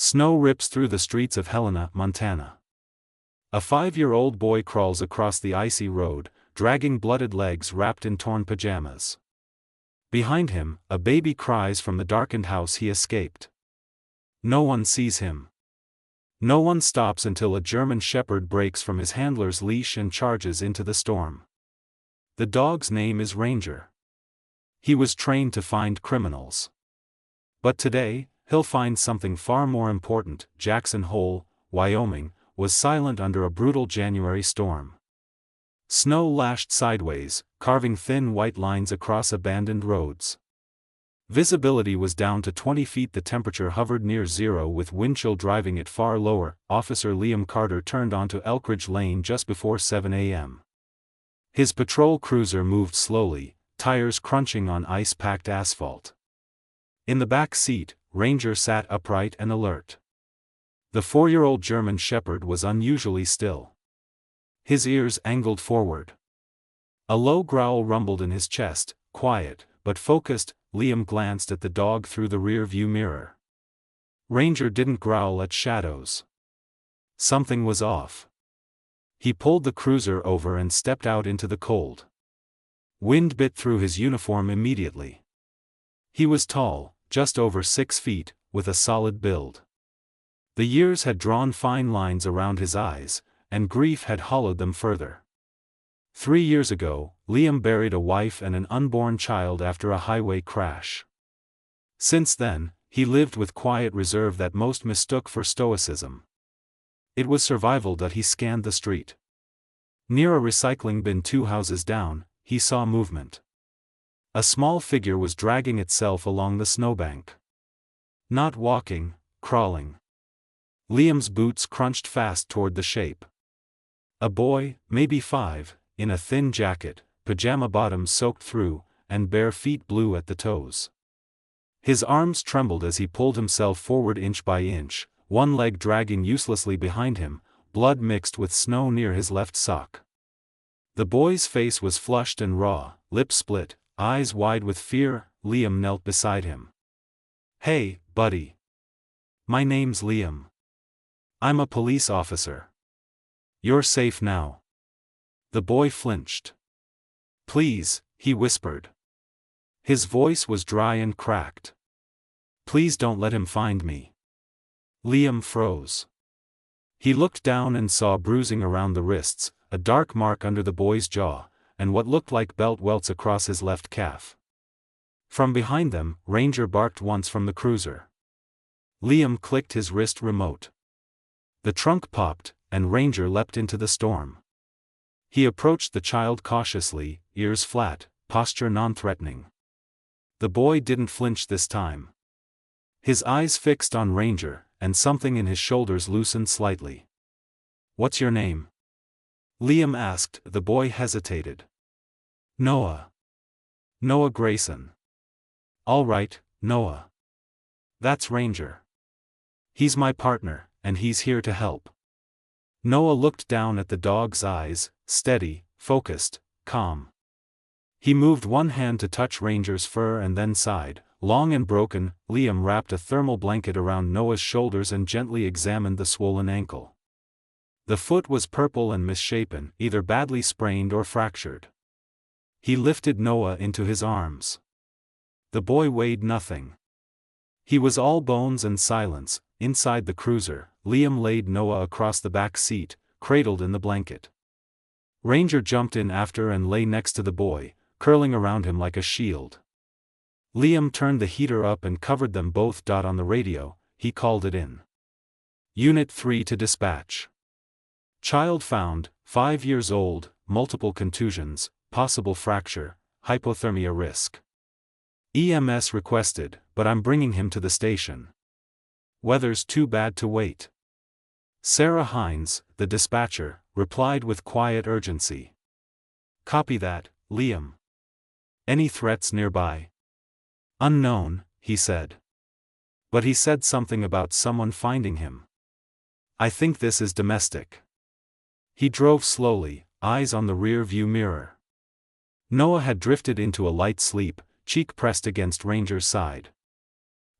Snow rips through the streets of Helena, Montana. A 5-year-old boy crawls across the icy road, dragging blooded legs wrapped in torn pajamas. Behind him, a baby cries from the darkened house he escaped. No one sees him. No one stops until a German shepherd breaks from his handler's leash and charges into the storm. The dog's name is Ranger. He was trained to find criminals. But today, he'll find something far more important. Jackson Hole, Wyoming, was silent under a brutal January storm. Snow lashed sideways, carving thin white lines across abandoned roads. Visibility was down to 20 feet. The temperature hovered near zero, with wind chill driving it far lower. Officer Liam Carter turned onto Elkridge Lane just before 7 a.m. His patrol cruiser moved slowly, tires crunching on ice-packed asphalt. In the back seat, Ranger sat upright and alert. The 4-year-old German shepherd was unusually still. His ears angled forward. A low growl rumbled in his chest, quiet, but focused. Liam glanced at the dog through the rear-view mirror. Ranger didn't growl at shadows. Something was off. He pulled the cruiser over and stepped out into the cold. Wind bit through his uniform immediately. He was tall, just over 6 feet, with a solid build. The years had drawn fine lines around his eyes, and grief had hollowed them further. 3 years ago, Liam buried a wife and an unborn child after a highway crash. Since then, he lived with quiet reserve that most mistook for stoicism. It was survival that he scanned the street. Near a recycling bin 2 houses down, he saw movement. A small figure was dragging itself along the snowbank. Not walking, crawling. Liam's boots crunched fast toward the shape. A boy, maybe 5, in a thin jacket, pajama bottoms soaked through, and bare feet blue at the toes. His arms trembled as he pulled himself forward inch by inch, one leg dragging uselessly behind him, blood mixed with snow near his left sock. The boy's face was flushed and raw, lips split, eyes wide with fear. Liam knelt beside him. "Hey, buddy. My name's Liam. I'm a police officer. You're safe now." The boy flinched. "Please," he whispered. His voice was dry and cracked. "Please don't let him find me." Liam froze. He looked down and saw bruising around the wrists, a dark mark under the boy's jaw, and what looked like belt welts across his left calf. From behind them, Ranger barked once from the cruiser. Liam clicked his wrist remote. The trunk popped, and Ranger leapt into the storm. He approached the child cautiously, ears flat, posture non-threatening. The boy didn't flinch this time. His eyes fixed on Ranger, and something in his shoulders loosened slightly. "What's your name?" Liam asked. The boy hesitated. "Noah. Noah Grayson." "All right, Noah. That's Ranger. He's my partner, and he's here to help." Noah looked down at the dog's eyes, steady, focused, calm. He moved one hand to touch Ranger's fur and then sighed, long and broken. Liam wrapped a thermal blanket around Noah's shoulders and gently examined the swollen ankle. The foot was purple and misshapen, either badly sprained or fractured. He lifted Noah into his arms. The boy weighed nothing. He was all bones and silence. Inside the cruiser, Liam laid Noah across the back seat, cradled in the blanket. Ranger jumped in after and lay next to the boy, curling around him like a shield. Liam turned the heater up and covered them both. On the radio, he called it in. "Unit 3 to dispatch. Child found, 5 years old, multiple contusions, possible fracture, hypothermia risk. EMS requested, but I'm bringing him to the station. Weather's too bad to wait." Sarah Hines, the dispatcher, replied with quiet urgency. "Copy that, Liam. Any threats nearby?" "Unknown," he said. "But he said something about someone finding him. I think this is domestic." He drove slowly, eyes on the rear-view mirror. Noah had drifted into a light sleep, cheek pressed against Ranger's side.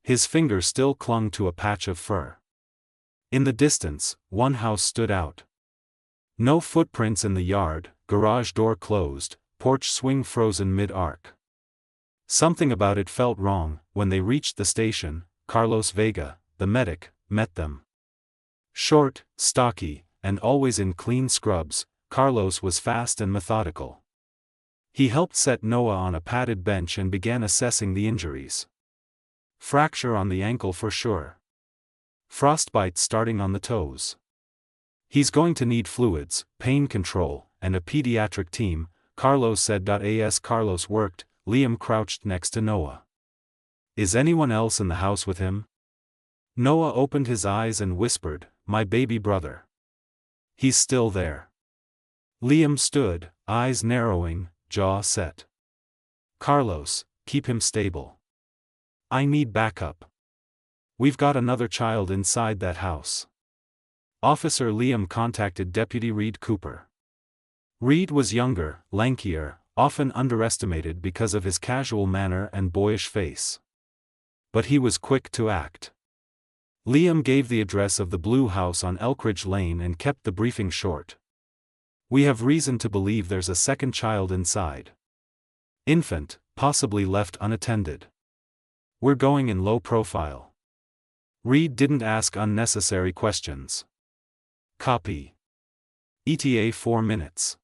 His finger still clung to a patch of fur. In the distance, one house stood out. No footprints in the yard, garage door closed, porch swing frozen mid-arc. Something about it felt wrong. When they reached the station, Carlos Vega, the medic, met them. Short, stocky, and always in clean scrubs, Carlos was fast and methodical. He helped set Noah on a padded bench and began assessing the injuries. Fracture on the ankle for sure. Frostbite starting on the toes. He's going to need fluids, pain control, and a pediatric team, Carlos said. As Carlos worked, Liam crouched next to Noah. Is anyone else in the house with him? Noah opened his eyes and whispered, my baby brother. He's still there. Liam stood, eyes narrowing, jaw set. Carlos, keep him stable. I need backup. We've got another child inside that house. Officer Liam contacted Deputy Reed Cooper. Reed was younger, lankier, often underestimated because of his casual manner and boyish face. But he was quick to act. Liam gave the address of the Blue House on Elkridge Lane and kept the briefing short. We have reason to believe there's a second child inside. Infant, possibly left unattended. We're going in low profile. Reed didn't ask unnecessary questions. Copy. ETA 4 minutes.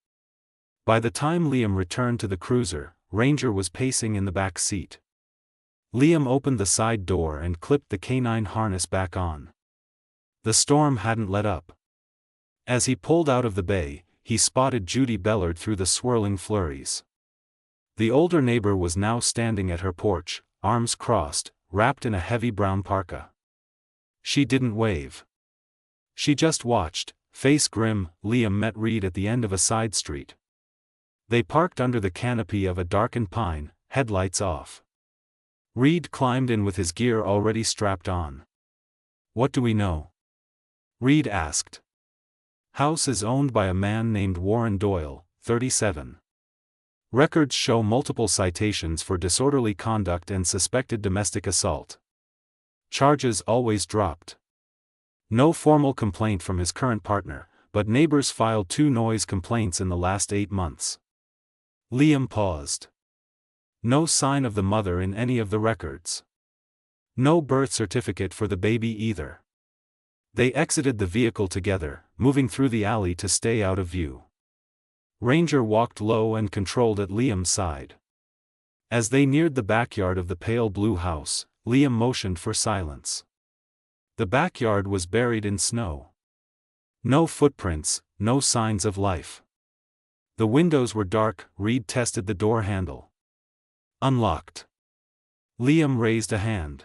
By the time Liam returned to the cruiser, Ranger was pacing in the back seat. Liam opened the side door and clipped the canine harness back on. The storm hadn't let up. As he pulled out of the bay, he spotted Judy Bellard through the swirling flurries. The older neighbor was now standing at her porch, arms crossed, wrapped in a heavy brown parka. She didn't wave. She just watched, face grim. Liam met Reed at the end of a side street. They parked under the canopy of a darkened pine, headlights off. Reed climbed in with his gear already strapped on. What do we know? Reed asked. House is owned by a man named Warren Doyle, 37. Records show multiple citations for disorderly conduct and suspected domestic assault. Charges always dropped. No formal complaint from his current partner, but neighbors filed 2 noise complaints in the last 8 months. Liam paused. No sign of the mother in any of the records. No birth certificate for the baby either. They exited the vehicle together, moving through the alley to stay out of view. Ranger walked low and controlled at Liam's side. As they neared the backyard of the pale blue house, Liam motioned for silence. The backyard was buried in snow. No footprints, no signs of life. The windows were dark. Reed tested the door handle. Unlocked. Liam raised a hand.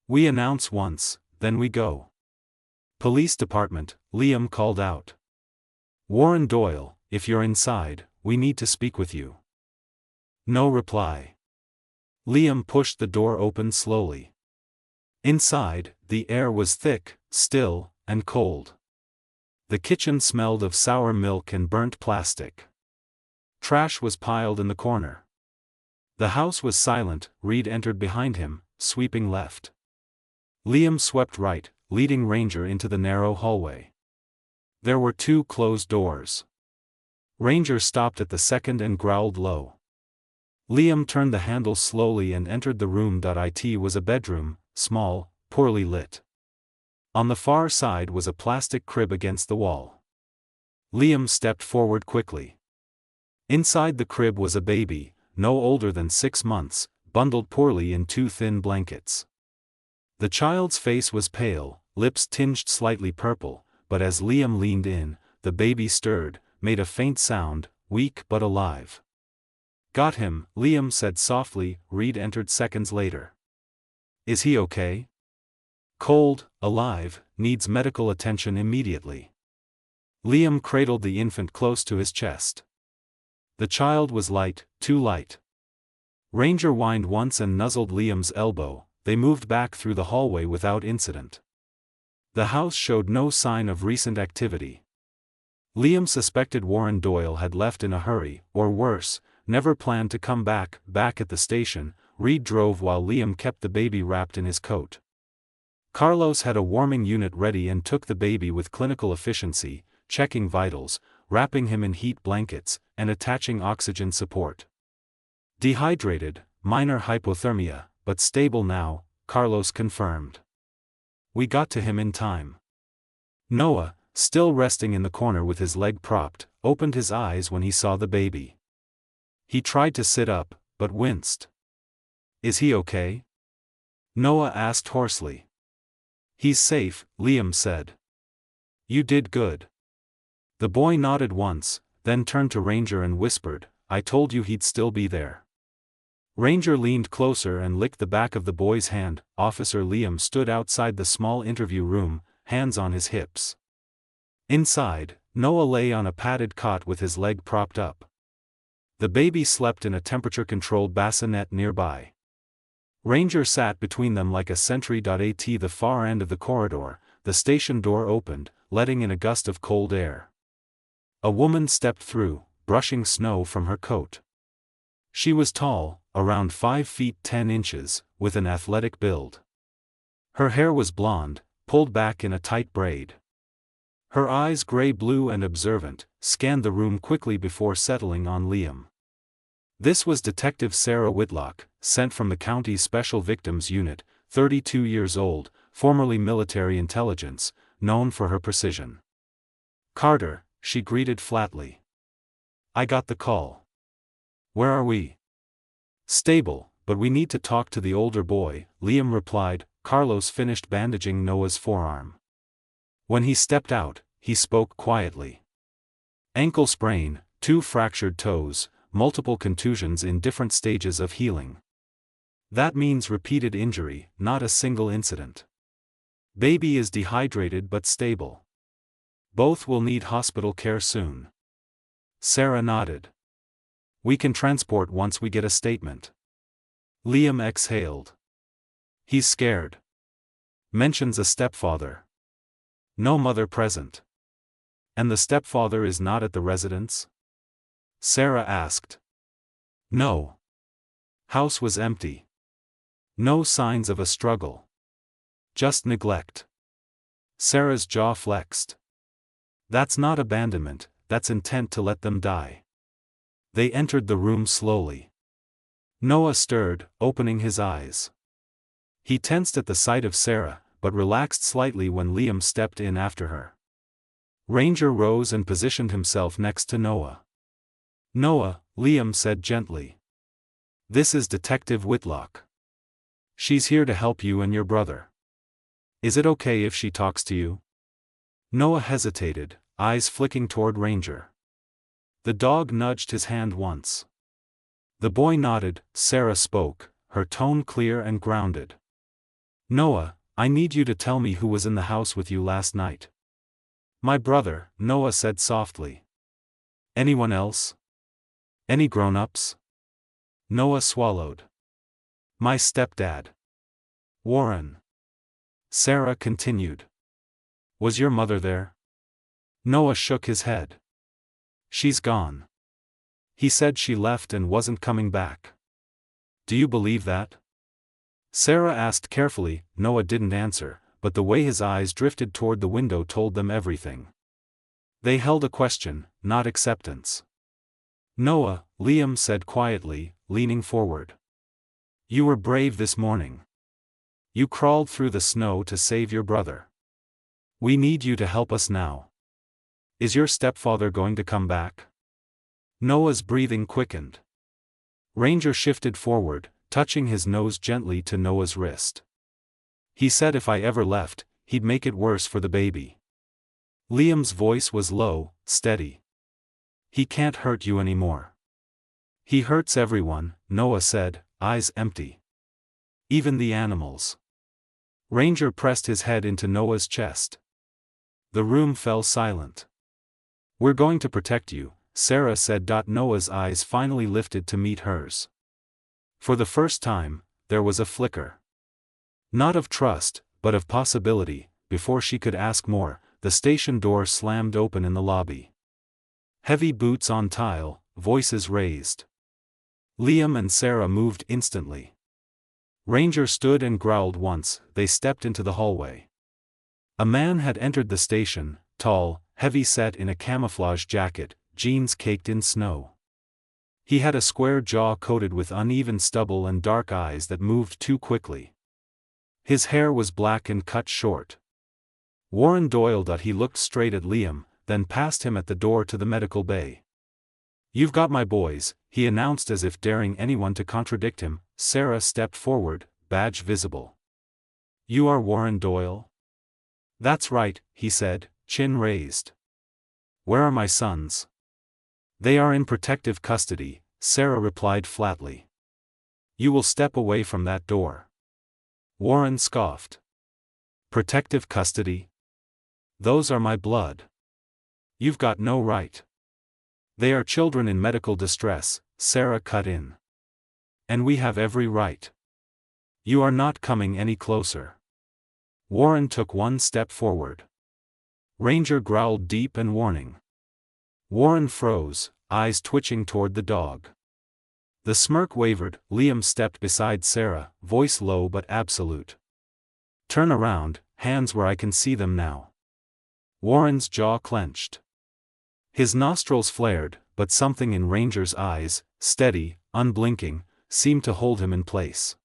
We announce once, then we go. Police department, Liam called out. Warren Doyle, if you're inside, we need to speak with you. No reply. Liam pushed the door open slowly. Inside, the air was thick, still, and cold. The kitchen smelled of sour milk and burnt plastic. Trash was piled in the corner. The house was silent. Reed entered behind him, sweeping left. Liam swept right, leading Ranger into the narrow hallway. There were 2 closed doors. Ranger stopped at the second and growled low. Liam turned the handle slowly and entered the room. It was a bedroom, small, poorly lit. On the far side was a plastic crib against the wall. Liam stepped forward quickly. Inside the crib was a baby, no older than 6 months, bundled poorly in 2 thin blankets. The child's face was pale, lips tinged slightly purple, but as Liam leaned in, the baby stirred, made a faint sound, weak but alive. Got him, Liam said softly. Reed entered seconds later. Is he okay? Cold, alive, needs medical attention immediately. Liam cradled the infant close to his chest. The child was light, too light. Ranger whined once and nuzzled Liam's elbow. They moved back through the hallway without incident. The house showed no sign of recent activity. Liam suspected Warren Doyle had left in a hurry, or worse, never planned to come back. Back at the station, Reed drove while Liam kept the baby wrapped in his coat. Carlos had a warming unit ready and took the baby with clinical efficiency, checking vitals, wrapping him in heat blankets, and attaching oxygen support. Dehydrated, minor hypothermia, but stable now, Carlos confirmed. We got to him in time. Noah, still resting in the corner with his leg propped, opened his eyes when he saw the baby. He tried to sit up, but winced. Is he okay? Noah asked hoarsely. He's safe, Liam said. You did good. The boy nodded once, then turned to Ranger and whispered, I told you he'd still be there. Ranger leaned closer and licked the back of the boy's hand. Officer Liam stood outside the small interview room, hands on his hips. Inside, Noah lay on a padded cot with his leg propped up. The baby slept in a temperature-controlled bassinet nearby. Ranger sat between them like a sentry. At the far end of the corridor, the station door opened, letting in a gust of cold air. A woman stepped through, brushing snow from her coat. She was tall, around 5 feet 10 inches, with an athletic build. Her hair was blonde, pulled back in a tight braid. Her eyes, gray-blue and observant, scanned the room quickly before settling on Liam. This was Detective Sarah Whitlock, sent from the county's Special Victims Unit, 32 years old, formerly military intelligence, known for her precision. Carter, she greeted flatly. I got the call. Where are we? Stable, but we need to talk to the older boy, Liam replied. Carlos finished bandaging Noah's forearm. When he stepped out, he spoke quietly. Ankle sprain, 2 fractured toes, multiple contusions in different stages of healing. That means repeated injury, not a single incident. Baby is dehydrated but stable. Both will need hospital care soon. Sarah nodded. We can transport once we get a statement. Liam exhaled. He's scared. Mentions a stepfather. No mother present. And the stepfather is not at the residence? Sarah asked. No. House was empty. No signs of a struggle. Just neglect. Sarah's jaw flexed. That's not abandonment, that's intent to let them die. They entered the room slowly. Noah stirred, opening his eyes. He tensed at the sight of Sarah, but relaxed slightly when Liam stepped in after her. Ranger rose and positioned himself next to Noah. Noah, Liam said gently. This is Detective Whitlock. She's here to help you and your brother. Is it okay if she talks to you? Noah hesitated, eyes flicking toward Ranger. The dog nudged his hand once. The boy nodded. Sarah spoke, her tone clear and grounded. Noah, I need you to tell me who was in the house with you last night. My brother, Noah said softly. Anyone else? Any grown-ups? Noah swallowed. My stepdad. Warren. Sarah continued. Was your mother there? Noah shook his head. She's gone. He said she left and wasn't coming back. Do you believe that? Sarah asked carefully. Noah didn't answer, but the way his eyes drifted toward the window told them everything. They held a question, not acceptance. Noah, Liam said quietly, leaning forward. You were brave this morning. You crawled through the snow to save your brother. We need you to help us now. Is your stepfather going to come back? Noah's breathing quickened. Ranger shifted forward, touching his nose gently to Noah's wrist. He said if I ever left, he'd make it worse for the baby. Liam's voice was low, steady. He can't hurt you anymore. He hurts everyone, Noah said, eyes empty. Even the animals. Ranger pressed his head into Noah's chest. The room fell silent. We're going to protect you, Sarah said. Noah's eyes finally lifted to meet hers. For the first time, there was a flicker. Not of trust, but of possibility. Before she could ask more, the station door slammed open in the lobby. Heavy boots on tile, voices raised. Liam and Sarah moved instantly. Ranger stood and growled once. They stepped into the hallway. A man had entered the station, tall, heavy-set in a camouflage jacket, jeans caked in snow. He had a square jaw coated with uneven stubble and dark eyes that moved too quickly. His hair was black and cut short. Warren Doyle thought he looked straight at Liam, then passed him at the door to the medical bay. "You've got my boys," he announced as if daring anyone to contradict him. Sarah stepped forward, badge visible. "You are Warren Doyle?" "That's right," he said, chin raised. "Where are my sons?" "They are in protective custody," Sarah replied flatly. "You will step away from that door." Warren scoffed. "Protective custody? Those are my blood. You've got no right." "They are children in medical distress," Sarah cut in. "And we have every right." "You are not coming any closer." Warren took one step forward. Ranger growled deep and warning. Warren froze, eyes twitching toward the dog. The smirk wavered. Liam stepped beside Sarah, voice low but absolute. "Turn around, hands where I can see them now." Warren's jaw clenched. His nostrils flared, but something in Ranger's eyes, steady, unblinking, seemed to hold him in place.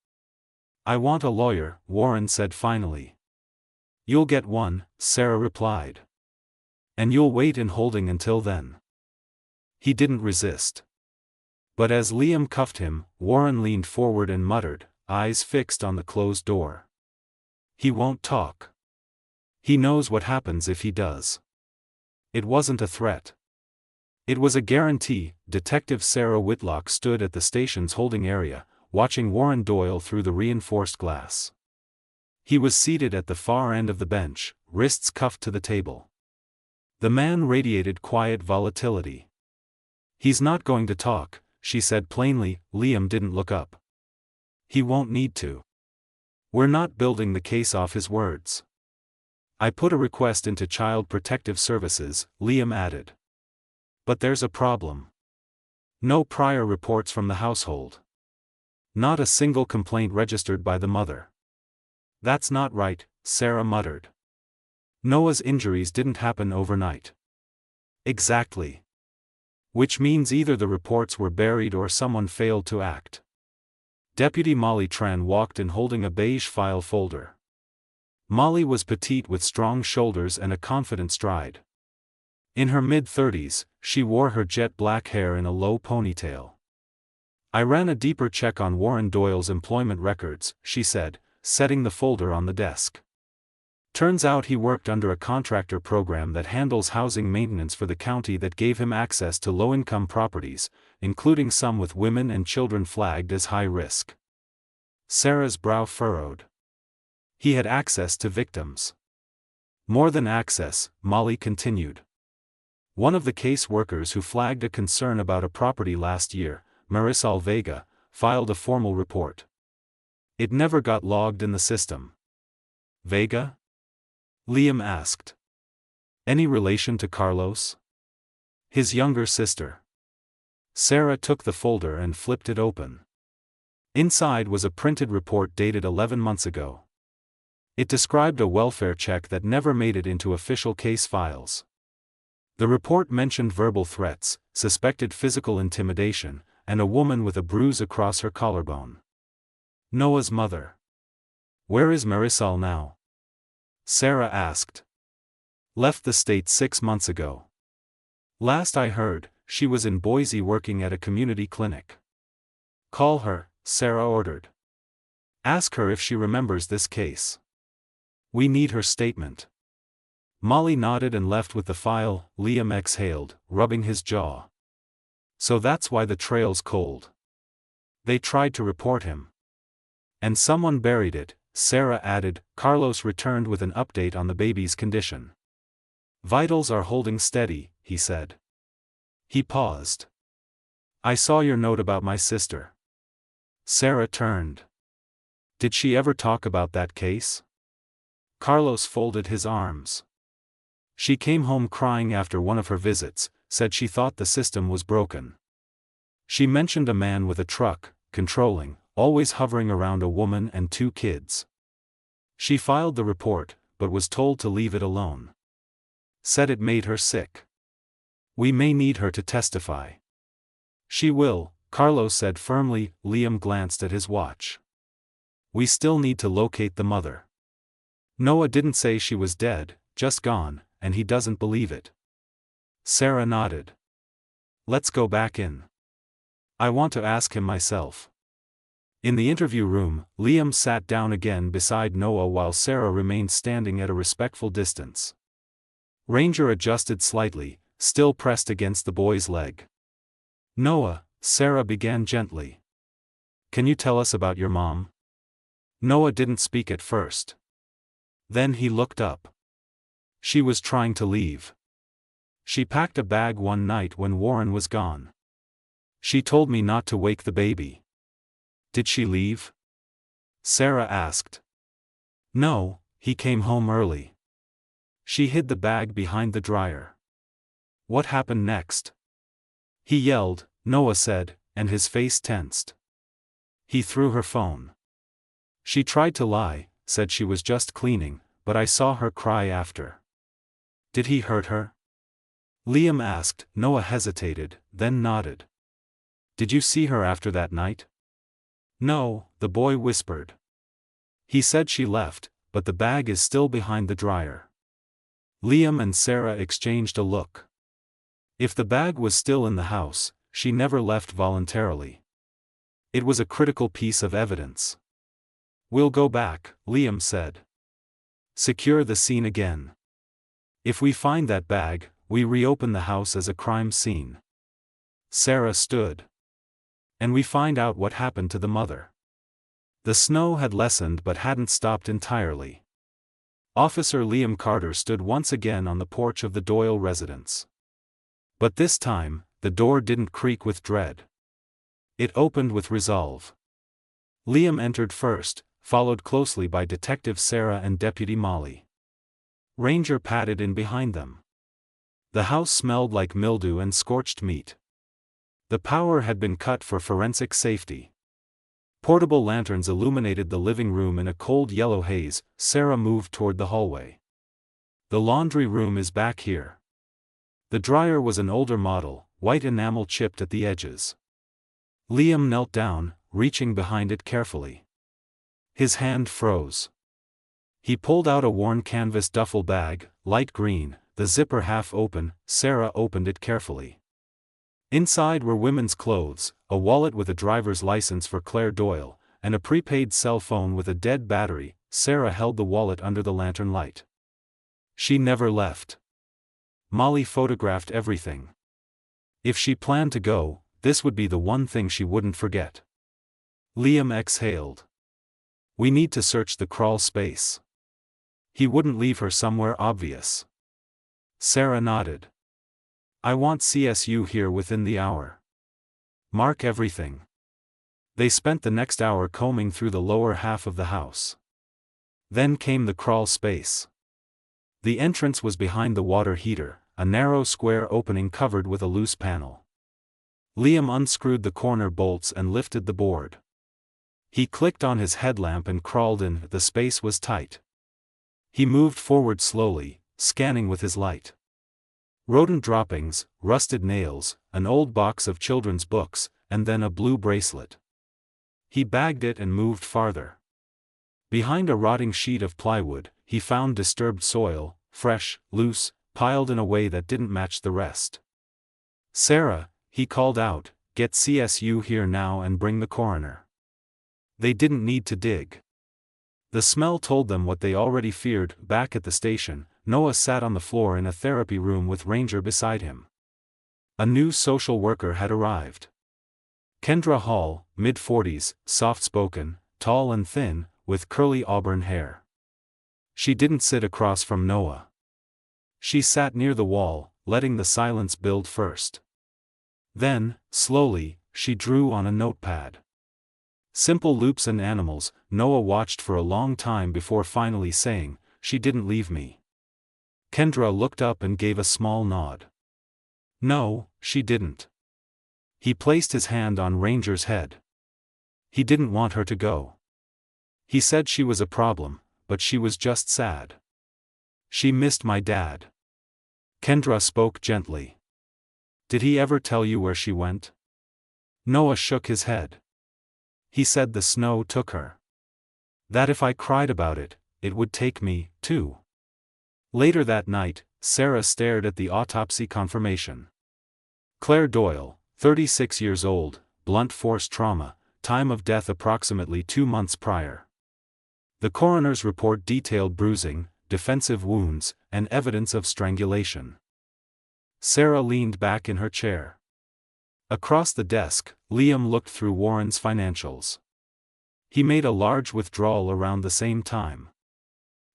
"I want a lawyer," Warren said finally. "You'll get one," Sarah replied. "And you'll wait in holding until then." He didn't resist. But as Liam cuffed him, Warren leaned forward and muttered, eyes fixed on the closed door. "He won't talk. He knows what happens if he does." It wasn't a threat. It was a guarantee. Detective Sarah Whitlock stood at the station's holding area, watching Warren Doyle through the reinforced glass. He was seated at the far end of the bench, wrists cuffed to the table. The man radiated quiet volatility. "He's not going to talk," she said plainly. Liam didn't look up. "He won't need to. We're not building the case off his words." "I put a request into Child Protective Services," Liam added. "But there's a problem. No prior reports from the household. Not a single complaint registered by the mother." "That's not right," Sarah muttered. "Noah's injuries didn't happen overnight." "Exactly. Which means either the reports were buried or someone failed to act." Deputy Molly Tran walked in holding a beige file folder. Molly was petite with strong shoulders and a confident stride. In her mid-30s, she wore her jet black hair in a low ponytail. "I ran a deeper check on Warren Doyle's employment records," she said, setting the folder on the desk. "Turns out he worked under a contractor program that handles housing maintenance for the county that gave him access to low-income properties, including some with women and children flagged as high risk." Sarah's brow furrowed. "He had access to victims." "More than access," Molly continued. "One of the case workers who flagged a concern about a property last year, Marisol Vega, filed a formal report. It never got logged in the system." "Vega?" Liam asked. "Any relation to Carlos?" "His younger sister." Sarah took the folder and flipped it open. Inside was a printed report dated 11 months ago. It described a welfare check that never made it into official case files. The report mentioned verbal threats, suspected physical intimidation, and a woman with a bruise across her collarbone. Noah's mother. "Where is Marisol now?" Sarah asked. "Left the state 6 months ago. Last I heard, she was in Boise working at a community clinic." "Call her," Sarah ordered. "Ask her if she remembers this case. We need her statement." Molly nodded and left with the file. Liam exhaled, rubbing his jaw. "So that's why the trail's cold. They tried to report him. And someone buried it," Sarah added. Carlos returned with an update on the baby's condition. "Vitals are holding steady," he said. He paused. "I saw your note about my sister." Sarah turned. "Did she ever talk about that case?" Carlos folded his arms. "She came home crying after one of her visits, said she thought the system was broken. She mentioned a man with a truck, controlling, always hovering around a woman and 2 kids. She filed the report, but was told to leave it alone. Said it made her sick. We may need her to testify. She will, Carlos said firmly. Liam glanced at his watch. We still need to locate the mother. Noah didn't say she was dead, just gone, and he doesn't believe it. Sarah nodded. Let's go back in. I want to ask him myself. In the interview room, Liam sat down again beside Noah while Sarah remained standing at a respectful distance. Ranger adjusted slightly, still pressed against the boy's leg. Noah, Sarah began gently. Can you tell us about your mom? Noah didn't speak at first. Then he looked up. She was trying to leave. She packed a bag one night when Warren was gone. She told me not to wake the baby. Did she leave? Sarah asked. No, he came home early. She hid the bag behind the dryer. What happened next? He yelled, Noah said, and his face tensed. He threw her phone. She tried to lie, said she was just cleaning, but I saw her cry after. Did he hurt her? Liam asked. Noah hesitated, then nodded. Did you see her after that night? No, the boy whispered. He said she left, but the bag is still behind the dryer. Liam and Sarah exchanged a look. If the bag was still in the house, she never left voluntarily. It was a critical piece of evidence. We'll go back, Liam said. Secure the scene again. If we find that bag, we reopen the house as a crime scene. Sarah stood. And we find out what happened to the mother. The snow had lessened but hadn't stopped entirely. Officer Liam Carter stood once again on the porch of the Doyle residence. But this time, the door didn't creak with dread. It opened with resolve. Liam entered first, followed closely by Detective Sarah and Deputy Molly. Ranger padded in behind them. The house smelled like mildew and scorched meat. The power had been cut for forensic safety. Portable lanterns illuminated the living room in a cold yellow haze. Sarah moved toward the hallway. The laundry room is back here. The dryer was an older model, white enamel chipped at the edges. Liam knelt down, reaching behind it carefully. His hand froze. He pulled out a worn canvas duffel bag, light green, the zipper half open. Sarah opened it carefully. Inside were women's clothes, a wallet with a driver's license for Claire Doyle, and a prepaid cell phone with a dead battery. Sarah held the wallet under the lantern light. She never left. Molly photographed everything. If she planned to go, this would be the one thing she wouldn't forget. Liam exhaled. We need to search the crawl space. He wouldn't leave her somewhere obvious. Sarah nodded. I want CSU here within the hour. Mark everything. They spent the next hour combing through the lower half of the house. Then came the crawl space. The entrance was behind the water heater, a narrow square opening covered with a loose panel. Liam unscrewed the corner bolts and lifted the board. He clicked on his headlamp and crawled in. The space was tight. He moved forward slowly, scanning with his light. Rodent droppings, rusted nails, an old box of children's books, and then a blue bracelet. He bagged it and moved farther. Behind a rotting sheet of plywood, he found disturbed soil, fresh, loose, piled in a way that didn't match the rest. Sarah, he called out, get CSU here now and bring the coroner. They didn't need to dig. The smell told them what they already feared. Back at the station, Noah sat on the floor in a therapy room with Ranger beside him. A new social worker had arrived. Kendra Hall, mid-40s, soft-spoken, tall and thin, with curly auburn hair. She didn't sit across from Noah. She sat near the wall, letting the silence build first. Then, slowly, she drew on a notepad. Simple loops and animals. Noah watched for a long time before finally saying, "She didn't leave me." Kendra looked up and gave a small nod. "No, she didn't." He placed his hand on Ranger's head. He didn't want her to go. He said she was a problem, but she was just sad. She missed my dad. Kendra spoke gently. Did he ever tell you where she went? Noah shook his head. He said the snow took her. That if I cried about it, it would take me, too. Later that night, Sarah stared at the autopsy confirmation. Claire Doyle, 36 years old, blunt force trauma, time of death approximately 2 months prior. The coroner's report detailed bruising, defensive wounds, and evidence of strangulation. Sarah leaned back in her chair. Across the desk, Liam looked through Warren's financials. He made a large withdrawal around the same time.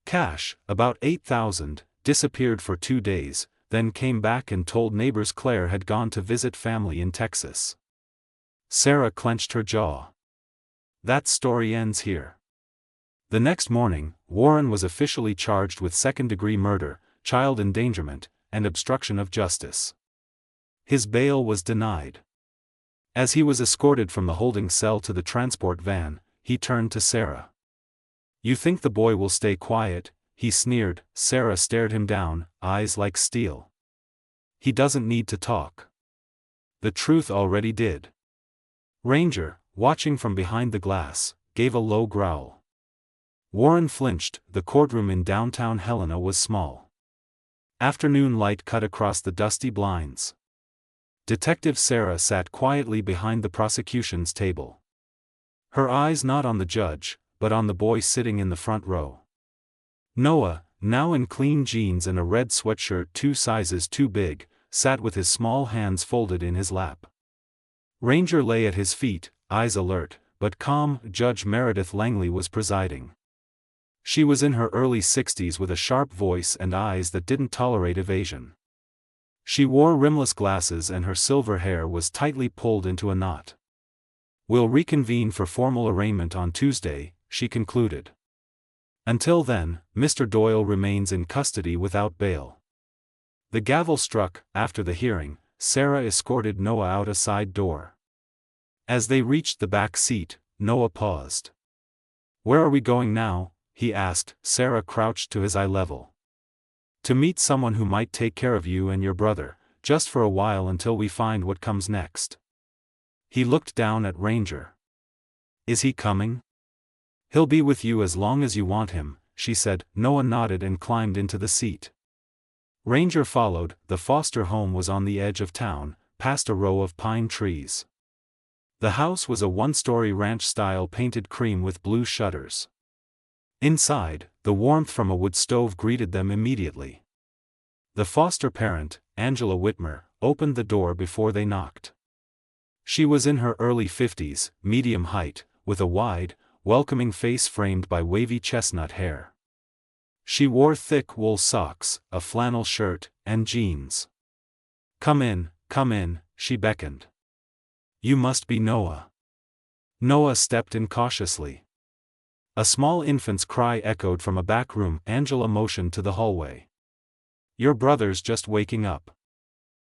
Cash, about $8,000, disappeared for 2 days, then came back and told neighbors Claire had gone to visit family in Texas. Sarah clenched her jaw. That story ends here. The next morning, Warren was officially charged with second-degree murder, child endangerment, and obstruction of justice. His bail was denied. As he was escorted from the holding cell to the transport van, he turned to Sarah. You think the boy will stay quiet? He sneered. Sarah stared him down, eyes like steel. He doesn't need to talk. The truth already did. Ranger, watching from behind the glass, gave a low growl. Warren flinched. The courtroom in downtown Helena was small. Afternoon light cut across the dusty blinds. Detective Sarah sat quietly behind the prosecution's table. Her eyes not on the judge, but on the boy sitting in the front row. Noah, now in clean jeans and a red sweatshirt 2 sizes too big, sat with his small hands folded in his lap. Ranger lay at his feet, eyes alert, but calm. Judge Meredith Langley was presiding. She was in her early 60s with a sharp voice and eyes that didn't tolerate evasion. She wore rimless glasses and her silver hair was tightly pulled into a knot. We'll reconvene for formal arraignment on Tuesday, she concluded. Until then, Mr. Doyle remains in custody without bail. The gavel struck. After the hearing, Sarah escorted Noah out a side door. As they reached the back seat, Noah paused. Where are we going now? He asked. Sarah crouched to his eye level. To meet someone who might take care of you and your brother, just for a while until we find what comes next. He looked down at Ranger. Is he coming? He'll be with you as long as you want him, she said. Noah nodded and climbed into the seat. Ranger followed. The foster home was on the edge of town, past a row of pine trees. The house was a 1-story ranch-style painted cream with blue shutters. Inside, the warmth from a wood stove greeted them immediately. The foster parent, Angela Whitmer, opened the door before they knocked. She was in her early 50s, medium height, with a wide, welcoming face framed by wavy chestnut hair. She wore thick wool socks, a flannel shirt, and jeans. Come in, she beckoned. You must be Noah. Noah stepped in cautiously. A small infant's cry echoed from a back room. Angela motioned to the hallway. Your brother's just waking up.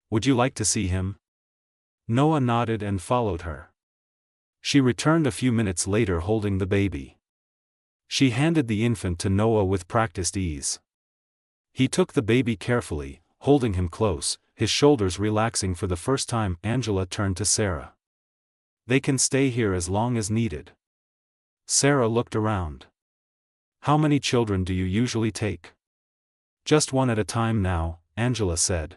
Would you like to see him? Noah nodded and followed her. She returned a few minutes later holding the baby. She handed the infant to Noah with practiced ease. He took the baby carefully, holding him close, his shoulders relaxing for the first time. Angela turned to Sarah. They can stay here as long as needed. Sarah looked around. How many children do you usually take? Just one at a time now, Angela said.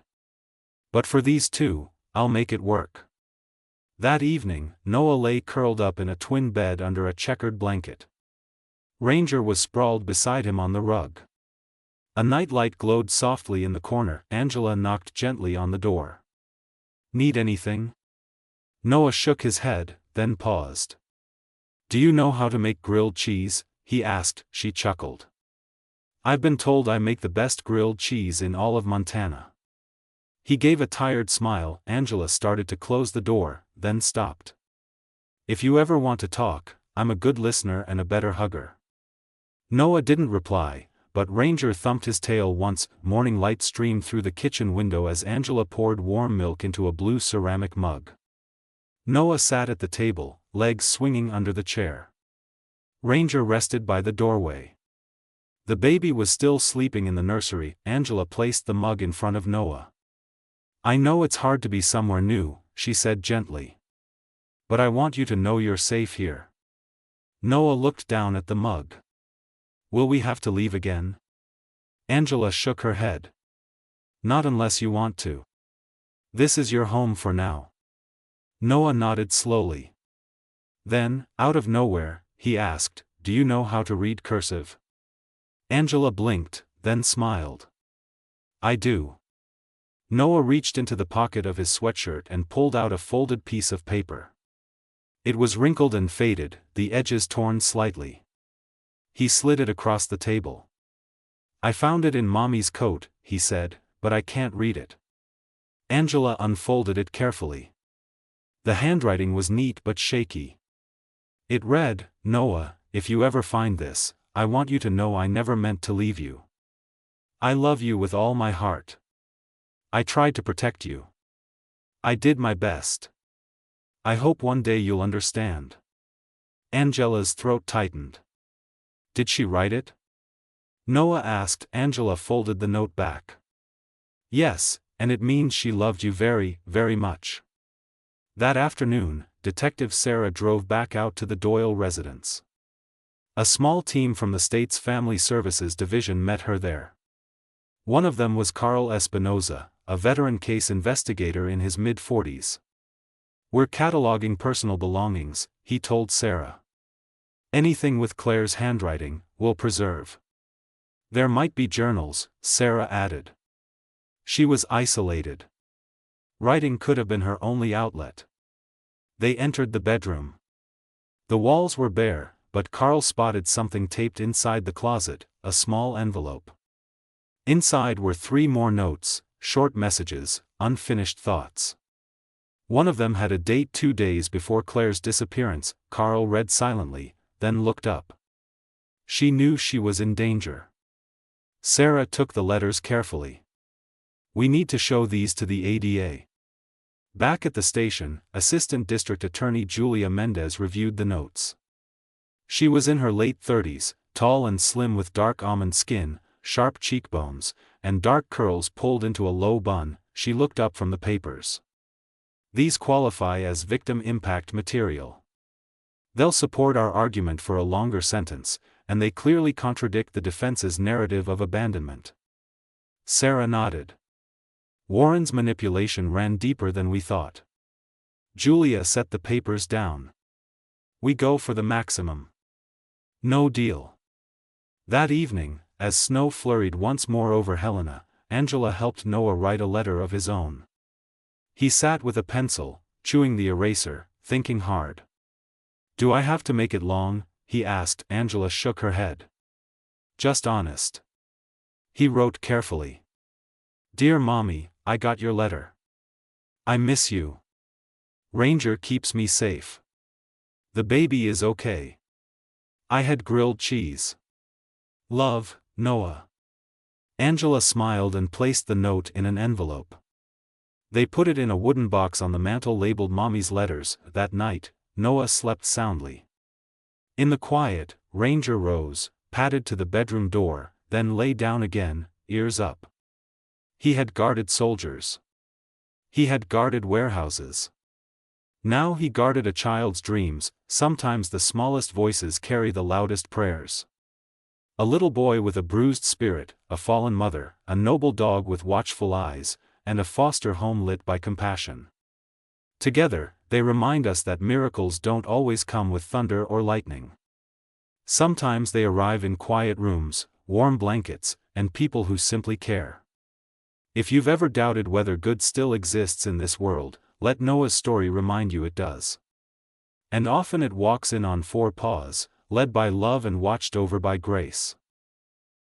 But for these 2, I'll make it work. That evening, Noah lay curled up in a twin bed under a checkered blanket. Ranger was sprawled beside him on the rug. A nightlight glowed softly in the corner. Angela knocked gently on the door. Need anything? Noah shook his head, then paused. Do you know how to make grilled cheese? He asked. She chuckled. I've been told I make the best grilled cheese in all of Montana. He gave a tired smile. Angela started to close the door, then stopped. If you ever want to talk, I'm a good listener and a better hugger. Noah didn't reply, but Ranger thumped his tail once. Morning light streamed through the kitchen window as Angela poured warm milk into a blue ceramic mug. Noah sat at the table, legs swinging under the chair. Ranger rested by the doorway. The baby was still sleeping in the nursery. Angela placed the mug in front of Noah. "I know it's hard to be somewhere new," she said gently. "But I want you to know you're safe here." Noah looked down at the mug. "Will we have to leave again?" Angela shook her head. "Not unless you want to. This is your home for now." Noah nodded slowly. Then, out of nowhere, he asked, "Do you know how to read cursive?" Angela blinked, then smiled. "I do." Noah reached into the pocket of his sweatshirt and pulled out a folded piece of paper. It was wrinkled and faded, the edges torn slightly. He slid it across the table. "I found it in Mommy's coat," he said, "but I can't read it." Angela unfolded it carefully. The handwriting was neat but shaky. It read, "Noah, if you ever find this, I want you to know I never meant to leave you. I love you with all my heart. I tried to protect you. I did my best. I hope one day you'll understand." Angela's throat tightened. "Did she write it?" Noah asked. Angela folded the note back. "Yes, and it means she loved you very, very much." That afternoon, Detective Sarah drove back out to the Doyle residence. A small team from the state's Family Services Division met her there. One of them was Carl Espinoza, a veteran case investigator in his mid-40s. "We're cataloging personal belongings," he told Sarah. "Anything with Claire's handwriting, we'll preserve." "There might be journals," Sarah added. She was isolated. Writing could have been her only outlet. They entered the bedroom. The walls were bare, but Carl spotted something taped inside the closet, a small envelope. Inside were 3 more notes, short messages, unfinished thoughts. One of them had a date 2 days before Claire's disappearance. Carl read silently, then looked up. She knew she was in danger. Sarah took the letters carefully. "We need to show these to the ADA." Back at the station, Assistant District Attorney Julia Mendez reviewed the notes. She was in her late 30s, tall and slim with dark almond skin, sharp cheekbones, and dark curls pulled into a low bun. She looked up from the papers. "These qualify as victim impact material. They'll support our argument for a longer sentence, and they clearly contradict the defense's narrative of abandonment." Sarah nodded. "Warren's manipulation ran deeper than we thought." Julia set the papers down. "We go for the maximum. No deal." That evening, as snow flurried once more over Helena, Angela helped Noah write a letter of his own. He sat with a pencil, chewing the eraser, thinking hard. "Do I have to make it long?" he asked. Angela shook her head. "Just honest." He wrote carefully. "Dear Mommy, I got your letter. I miss you. Ranger keeps me safe. The baby is okay. I had grilled cheese. Love, Noah." Angela smiled and placed the note in an envelope. They put it in a wooden box on the mantel labeled Mommy's Letters. That night, Noah slept soundly. In the quiet, Ranger rose, padded to the bedroom door, then lay down again, ears up. He had guarded soldiers. He had guarded warehouses. Now he guarded a child's dreams. Sometimes the smallest voices carry the loudest prayers. A little boy with a bruised spirit, a fallen mother, a noble dog with watchful eyes, and a foster home lit by compassion. Together, they remind us that miracles don't always come with thunder or lightning. Sometimes they arrive in quiet rooms, warm blankets, and people who simply care. If you've ever doubted whether good still exists in this world, let Noah's story remind you it does. And often it walks in on 4 paws, led by love and watched over by grace.